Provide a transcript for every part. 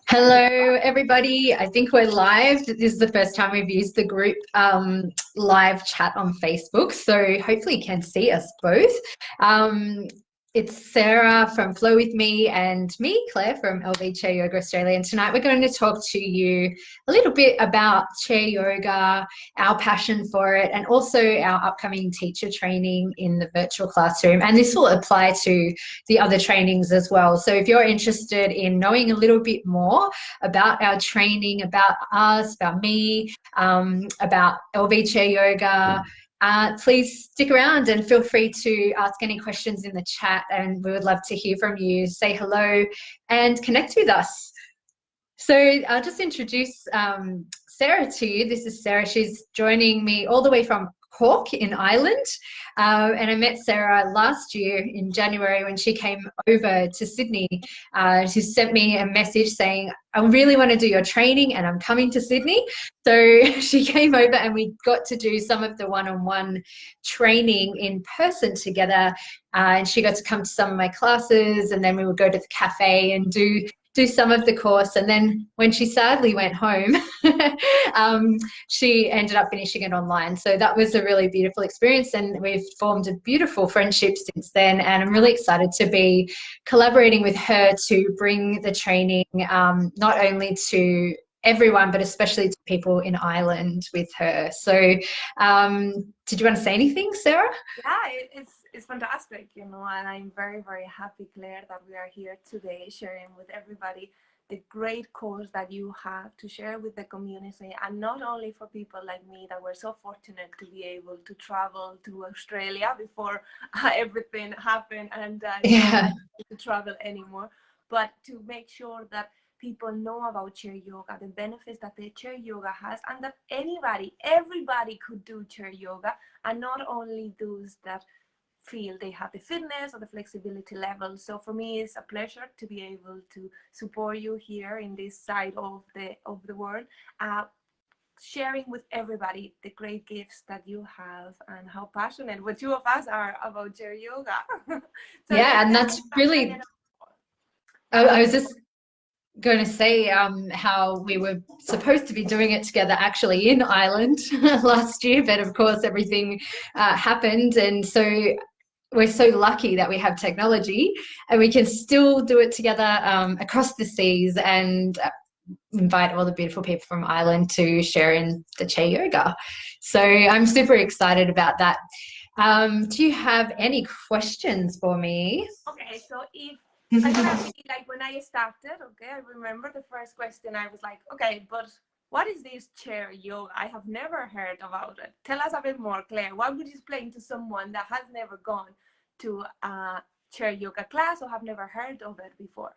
Hello, everybody. I think we're live. This is the first time we've used the group live chat on Facebook, so hopefully you can see us both. It's Sarah from Flow With Me and me, Claire, from LV Chair Yoga Australia. And tonight we're going to talk to you a little bit about chair yoga, our passion for it, and also our upcoming teacher training in the virtual classroom. And this will apply to the other trainings as well. So if you're interested in knowing a little bit more about our training, about us, about me, about LV Chair Yoga, please stick around and feel free to ask any questions in the chat, and we would love to hear from you. Say hello and connect with us. So I'll just introduce Sarah to you. This is Sarah. She's joining me all the way from Cork in Ireland, and I met Sarah last year in January when she came over to Sydney. She sent me a message saying, I really want to do your training and I'm coming to Sydney. So she came over and we got to do some of the one-on-one training in person together, and she got to come to some of my classes, and then we would go to the cafe and do some of the course. And then when she sadly went home, she ended up finishing it online. So that was a really beautiful experience, and we've formed a beautiful friendship since then. And I'm really excited to be collaborating with her to bring the training not only to everyone, but especially to people in Ireland with her. So did you want to say anything, Sarah? Yeah, it's fantastic, you know, and I'm very, very happy, Claire, that we are here today sharing with everybody the great course that you have to share with the community, and not only for people like me that were so fortunate to be able to travel to Australia before everything happened and Yeah. not to travel anymore, but to make sure that people know about chair yoga, the benefits that the chair yoga has, and that everybody could do chair yoga, and not only those that feel they have the fitness or the flexibility level. So for me, it's a pleasure to be able to support you here in this side of the world, sharing with everybody the great gifts that you have and how passionate the two of us are about chair yoga. So yeah, and that's really, I was just going to say how we were supposed to be doing it together actually in Ireland last year, but of course everything happened, and so we're so lucky that we have technology and we can still do it together across the seas, and invite all the beautiful people from Ireland to share in the chair yoga. So I'm super excited about that. Do you have any questions for me? Okay, so if I gotta be like when I started, okay, I remember the first question, I was like, okay, but what is this chair yoga? I have never heard about it. Tell us a bit more, Claire. What would you explain to someone that has never gone to a chair yoga class or have never heard of it before?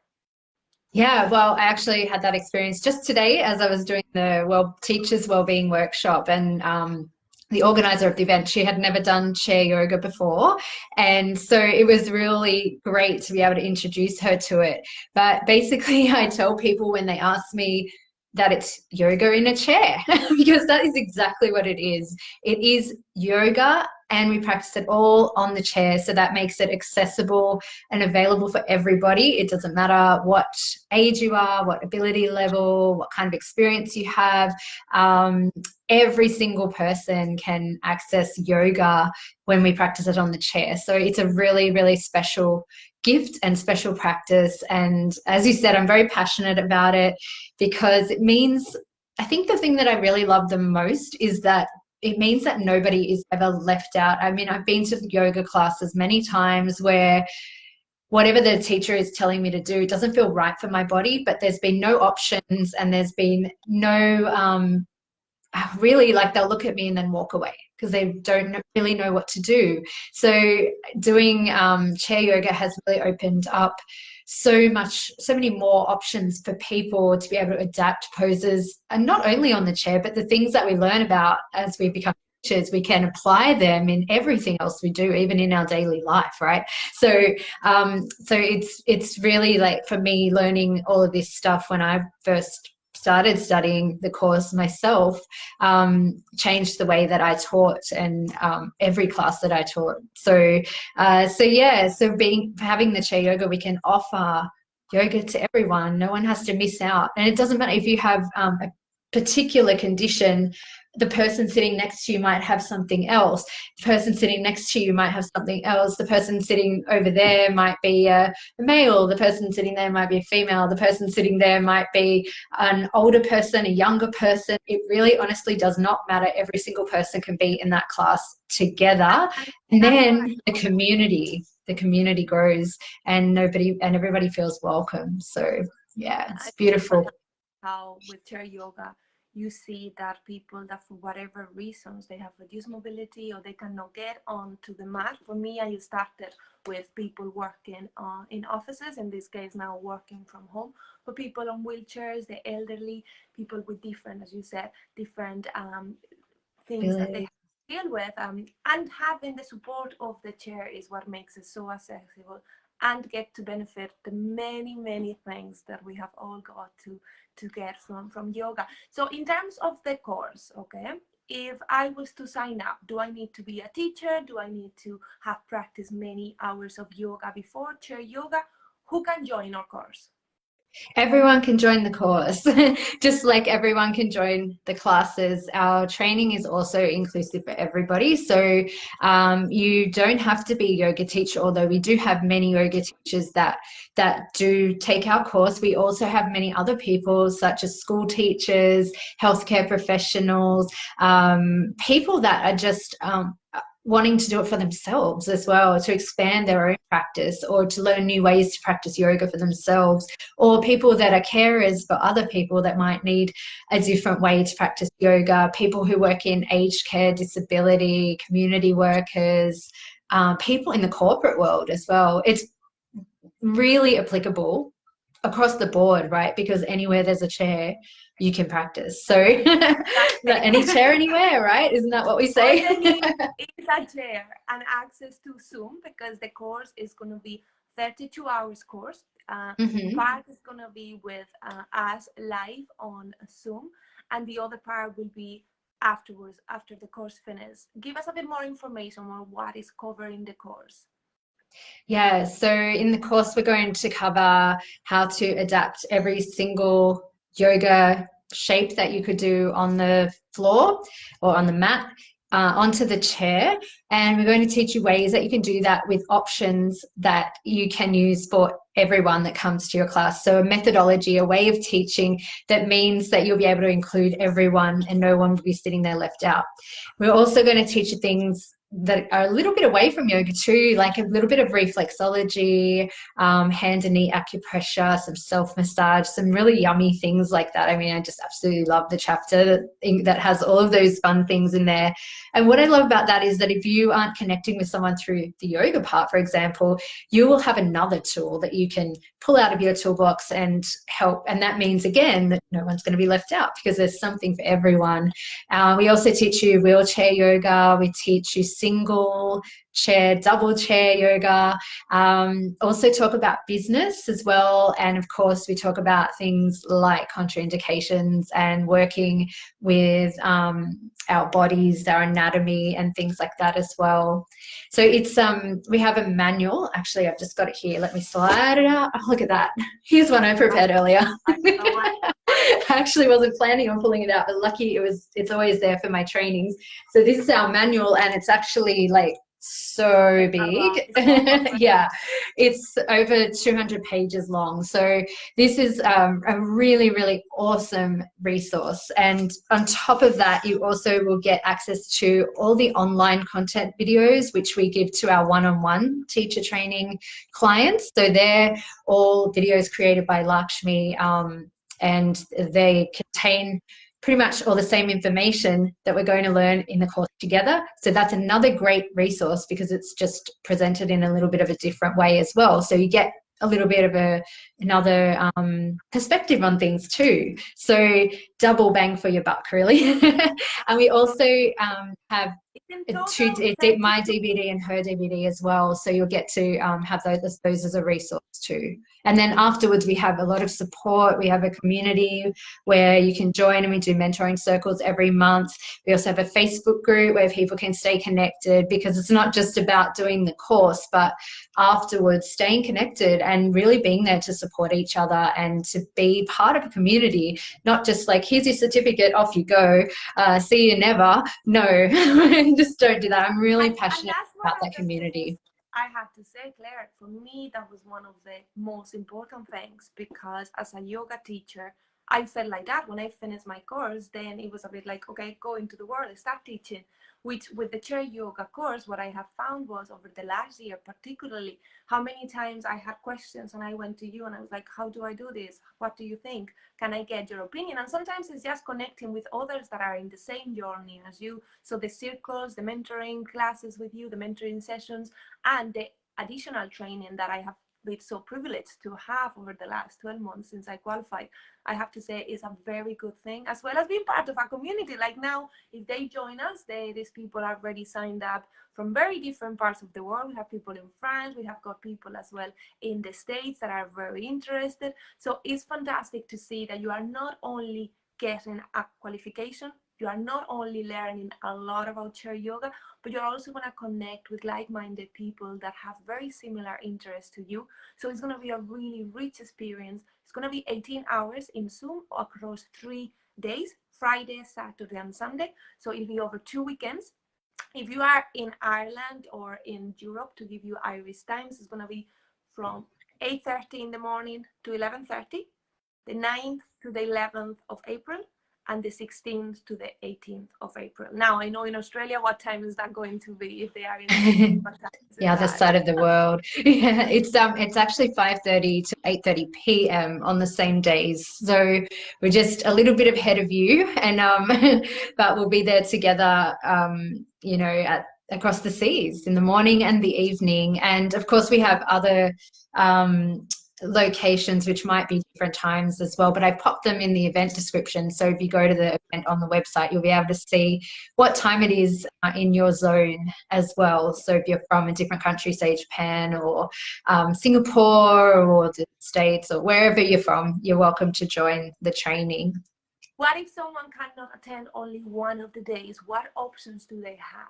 Yeah, well, I actually had that experience just today as I was doing the Teachers Wellbeing Workshop, and the organizer of the event, she had never done chair yoga before, and so it was really great to be able to introduce her to it. But basically I tell people when they ask me that it's yoga in a chair because that is exactly what it is. It is yoga, and we practice it all on the chair, so that makes it accessible and available for everybody. It doesn't matter what age you are, what ability level, what kind of experience you have. Every single person can access yoga when we practice it on the chair. So it's a really, really special gift and special practice. And as you said, I'm very passionate about it because it means, I think the thing that I really love the most is that it means that nobody is ever left out. I mean, I've been to yoga classes many times where whatever the teacher is telling me to do doesn't feel right for my body, but there's been no options, and there's been no really, like, they'll look at me and then walk away because they don't really know what to do. So doing chair yoga has really opened up so many more options for people to be able to adapt poses, and not only on the chair, but the things that we learn about as we become teachers, we can apply them in everything else we do, even in our daily life, right? So so it's really, like, for me, learning all of this stuff when I first started studying the course myself, changed the way that I taught and every class that I taught. So, having the chair yoga, we can offer yoga to everyone. No one has to miss out. And it doesn't matter if you have a particular condition. The person sitting next to you might have something else. The person sitting next to you might have something else. The person sitting over there might be a male. The person sitting there might be a female. The person sitting there might be an older person, a younger person. It really honestly does not matter. Every single person can be in that class together. And then the community grows, and everybody feels welcome. So yeah, it's beautiful. How with chair yoga you see that people that for whatever reasons they have reduced mobility or they cannot get onto the mat. For me, I started with people working in offices, in this case now working from home, for people on wheelchairs, the elderly, people with different, as you said, different things that they deal with, and having the support of the chair is what makes it so accessible and get to benefit the many things that we have all got to get from yoga. So in terms of the course, okay, if I was to sign up, do I need to be a teacher? Do I need to have practiced many hours of yoga before chair yoga? Who can join our course? Everyone can join the course, just like everyone can join the classes. Our training is also inclusive for everybody. So you don't have to be a yoga teacher, although we do have many yoga teachers that do take our course. We also have many other people, such as school teachers, healthcare professionals, people that are just wanting to do it for themselves as well, to expand their own practice or to learn new ways to practice yoga for themselves, or people that are carers for other people that might need a different way to practice yoga, people who work in aged care, disability, community workers, people in the corporate world as well. It's really applicable across the board, right? Because anywhere there's a chair, you can practice. So any chair anywhere, right? Isn't that what we say? All you need is a chair and access to Zoom, because the course is going to be 32 hours course. Part is going to be with us live on Zoom, and the other part will be afterwards, after the course finishes. Give us a bit more information on what is covered in the course. Yeah, so in the course, we're going to cover how to adapt every single yoga shape that you could do on the floor or on the mat onto the chair. And we're going to teach you ways that you can do that with options that you can use for everyone that comes to your class. So a methodology, a way of teaching that means that you'll be able to include everyone and no one will be sitting there left out. We're also going to teach you things that are a little bit away from yoga too, like a little bit of reflexology, hand and knee acupressure, some self-massage, some really yummy things like that. I mean, I just absolutely love the chapter that has all of those fun things in there. And what I love about that is that if you aren't connecting with someone through the yoga part, for example, you will have another tool that you can pull out of your toolbox and help. And that means, again, that no one's going to be left out because there's something for everyone. We also teach you wheelchair yoga. We teach you single chair, double chair yoga. Also talk about business as well. And of course, we talk about things like contraindications and working with our bodies, our anatomy and things like that as well. So it's we have a manual. Actually, I've just got it here. Let me slide it out. Oh, look at that. Here's one I prepared earlier. I actually wasn't planning on pulling it out, but lucky it's always there for my trainings. So this is our manual, and it's actually like so big. Yeah, it's over 200 pages long. So this is a really awesome resource. And on top of that, you also will get access to all the online content videos which we give to our one-on-one teacher training clients. So they're all videos created by Lakshmi, and they contain pretty much all the same information that we're going to learn in the course together. So that's another great resource because it's just presented in a little bit of a different way as well. So you get a little bit of another perspective on things too. So double bang for your buck, really. And we also have It's in total my DVD and her DVD as well. So you'll get to have those as a resource too. And then afterwards, we have a lot of support. We have a community where you can join, and we do mentoring circles every month. We also have a Facebook group where people can stay connected, because it's not just about doing the course, but afterwards staying connected and really being there to support each other and to be part of a community, not just like, here's your certificate, off you go, see you never. No, just don't do that. I'm really passionate about that community. I have to say, Claire, for me, that was one of the most important things, because as a yoga teacher, I felt like that when I finished my course. Then it was a bit like, okay, go into the world, start teaching. Which with the chair yoga course, what I have found was over the last year, particularly, how many times I had questions and I went to you and I was like, how do I do this? What do you think? Can I get your opinion? And sometimes it's just connecting with others that are in the same journey as you. So the circles, the mentoring classes with you, the mentoring sessions, and the additional training that I have been so privileged to have over the last 12 months since I qualified, I have to say is a very good thing, as well as being part of a community. Like now, if they join us, these people are already signed up from very different parts of the world. We have people in France, we have got people as well in the States that are very interested. So it's fantastic to see that you are not only getting a qualification, you are not only learning a lot about chair yoga, but you're also going to connect with like-minded people that have very similar interests to you. So it's going to be a really rich experience. It's going to be 18 hours in Zoom across 3 days, Friday, Saturday, and Sunday. So it'll be over 2 weekends. If you are in Ireland or in Europe, to give you Irish times, it's going to be from 8:30 in the morning to 11:30, the 9th to the 11th of April, and the 16th to the 18th of April. Now, I know in Australia, what time is that going to be if they are in the other side of the world? Yeah, it's actually 5:30 to 8:30 p.m. on the same days. So we're just a little bit ahead of you, and but we'll be there together, you know, across the seas in the morning and the evening. And of course, we have other locations which might be different times as well, but I popped them in the event description. So if you go to the event on the website, you'll be able to see what time it is in your zone as well. So if you're from a different country, say Japan or Singapore or the States or wherever you're from, you're welcome to join the training. What if someone cannot attend only one of the days? What options do they have?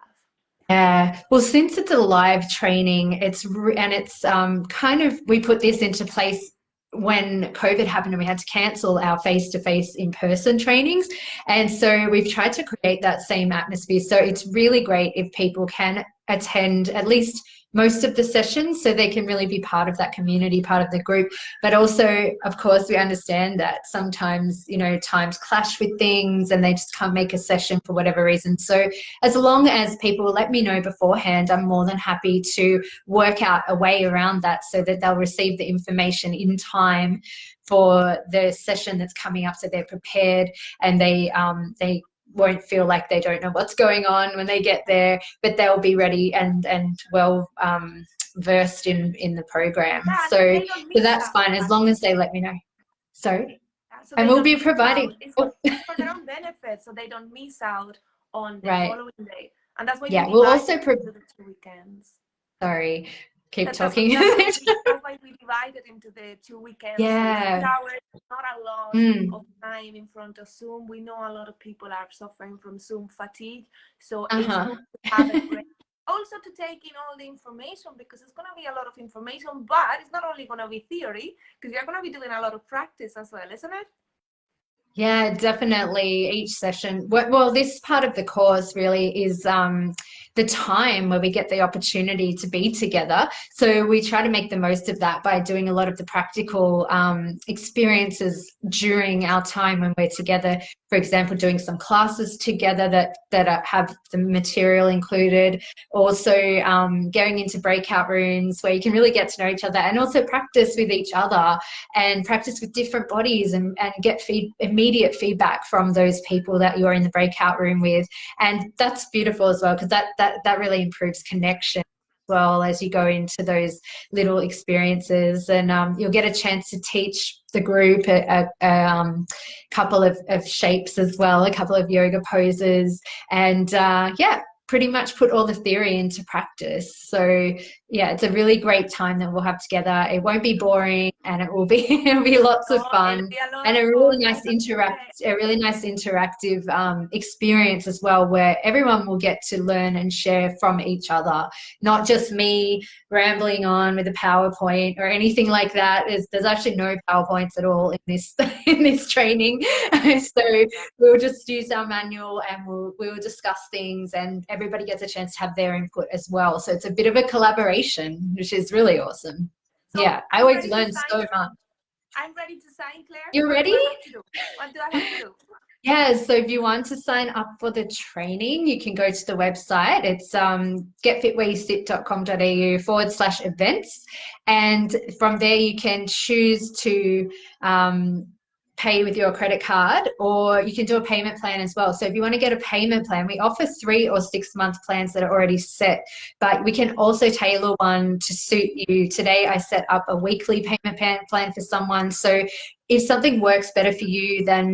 Yeah, well, since it's a live training, it's kind of, we put this into place when COVID happened and we had to cancel our face-to-face in-person trainings. And so we've tried to create that same atmosphere. So it's really great if people can attend at least most of the sessions, so they can really be part of that community, part of the group. But also, of course, we understand that sometimes, you know, times clash with things and they just can't make a session for whatever reason. So as long as people let me know beforehand, I'm more than happy to work out a way around that so that they'll receive the information in time for the session that's coming up, so they're prepared and they won't feel like they don't know what's going on when they get there, but they'll be ready and well versed in the program. Yeah, so that's fine as long as they let me know. So and we'll be providing it's for their own benefit, so they don't miss out on the following day. And that's why we'll also provide the 2 weekends. Sorry, keep talking. That's why we divided into the 2 weekends. Yeah. 2 hours, not a lot of time in front of Zoom. We know a lot of people are suffering from Zoom fatigue. So it's good to have a break. Also to take in all the information, because it's going to be a lot of information, but it's not only going to be theory, because you're going to be doing a lot of practice as well, isn't it? Yeah, definitely. Each session, well, this part of the course really is the time where we get the opportunity to be together. So we try to make the most of that by doing a lot of the practical experiences during our time when we're together. For example, doing some classes together that have the material included. Also going into breakout rooms where you can really get to know each other, and also practice with each other and practice with different bodies and get immediate feedback from those people that you're in the breakout room with. And that's beautiful as well, because that really improves connection as well as you go into those little experiences. And you'll get a chance to teach the group a couple of shapes as well, a couple of yoga poses, and yeah, pretty much put all the theory into practice. So yeah, it's a really great time that we'll have together. It won't be boring, and it will be it'll be lots of fun, and a really nice interactive experience as well, where everyone will get to learn and share from each other, not just me rambling on with a PowerPoint or anything like that. There's actually no PowerPoints at all in this in this training. So we'll just use our manual, and we'll discuss things, and everybody gets a chance to have their input as well. So it's a bit of a collaboration, which is really awesome. So yeah, I always learn so much. I'm ready to sign, Claire. You're ready? What do I have to do? Yeah, so if you want to sign up for the training, you can go to the website. It's getfitwhereyousit.com.au/events. And from there, you can choose to pay with your credit card, or you can do a payment plan as well. So if you want to get a payment plan, we offer 3 or 6 month plans that are already set, but we can also tailor one to suit you. Today, I set up a weekly payment plan for someone. So if something works better for you than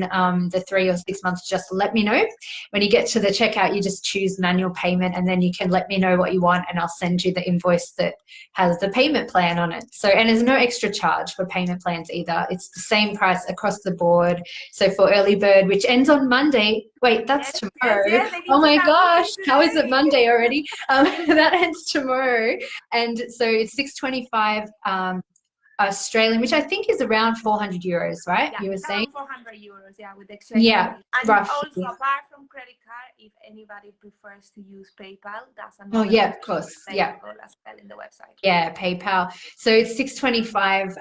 the 3 or 6 months, just let me know. When you get to the checkout, you just choose manual payment, and then you can let me know what you want, and I'll send you the invoice that has the payment plan on it. So, and there's no extra charge for payment plans either. It's the same price across the board. So for early bird, which ends on Monday, wait, that's tomorrow. Oh my gosh, how is it Monday already? That ends tomorrow. And so it's $625 Australian, which I think is around 400 euros, right? Yeah, you were saying 400 euros, yeah, with exchange. Yeah, and roughly. Also, apart from credit card, if anybody prefers to use PayPal, that's another. Oh yeah, of course. Yeah, as well in the website. Yeah, PayPal. So it's $625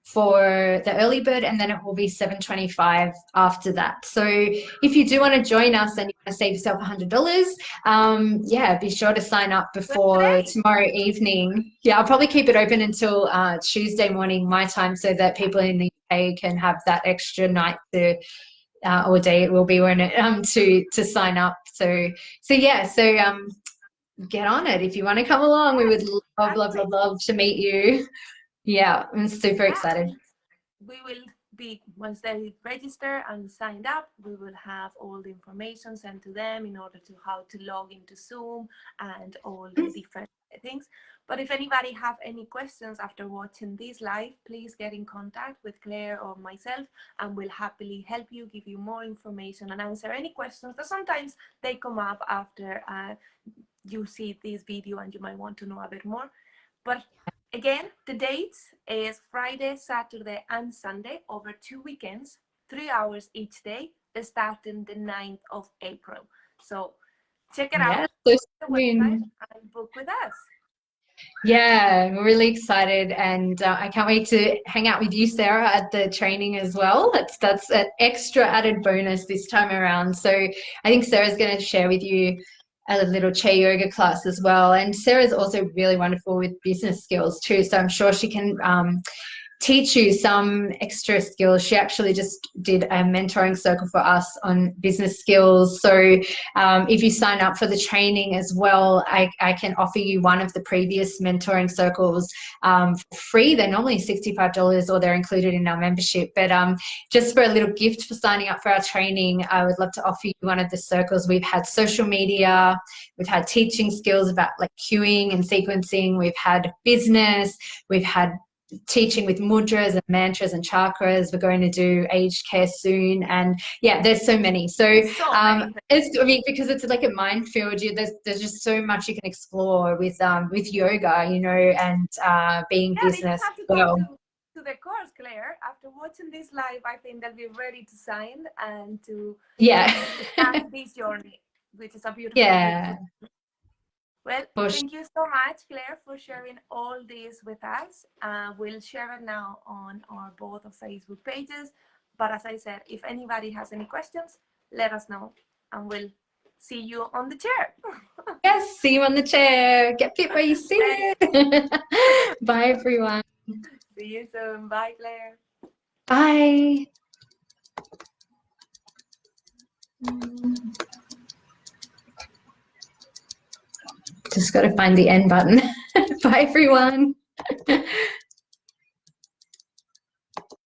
for the early bird, and then it will be $725 after that. So if you do want to join us and you want to save yourself $100, yeah, be sure to sign up before tomorrow evening. Yeah, I'll probably keep it open until Tuesday morning my time, so that people in the UK can have that extra night to or day it will be when it to sign up. So yeah, so get on it if you want to come along. We would love to meet you. Yeah, I'm super excited. We will be, once they register and signed up, we will have all the information sent to them in order to how to log into Zoom and all the different things. But if anybody have any questions after watching this live, please get in contact with Claire or myself, and we'll happily help you, give you more information and answer any questions that sometimes they come up after you see this video and you might want to know a bit more. But again, the dates is Friday, Saturday and Sunday over 2 weekends, 3 hours each day, starting the 9th of April. So check it out, the website, and book with us. Yeah, we're really excited, and I can't wait to hang out with you, Sarah, at the training as well. That's an extra added bonus this time around. So I think Sarah's going to share with you a little chair yoga class as well. And Sarah's also really wonderful with business skills too, so I'm sure she can teach you some extra skills. She actually just did a mentoring circle for us on business skills. So if you sign up for the training as well, I can offer you one of the previous mentoring circles for free. They're normally $65 or they're included in our membership. But just for a little gift for signing up for our training, I would love to offer you one of the circles. We've had social media, we've had teaching skills about like cueing and sequencing, we've had business, we've had teaching with mudras and mantras and chakras. We're going to do aged care soon, and yeah, there's so many. So it's, I mean, because it's like a minefield. There's just so much you can explore with yoga, you know, and being business. Well, to the course, Claire. After watching this live, I think they'll be ready to sign and to start this journey, which is a beautiful. Yeah. Well, thank you so much, Claire, for sharing all this with us. We'll share it now on our both of Facebook pages. But as I said, if anybody has any questions, let us know, and we'll see you on the chair. Yes, see you on the chair. Get fit where you sit. Bye, everyone. See you soon. Bye, Claire. Bye. Just got to find the end button. Bye, everyone.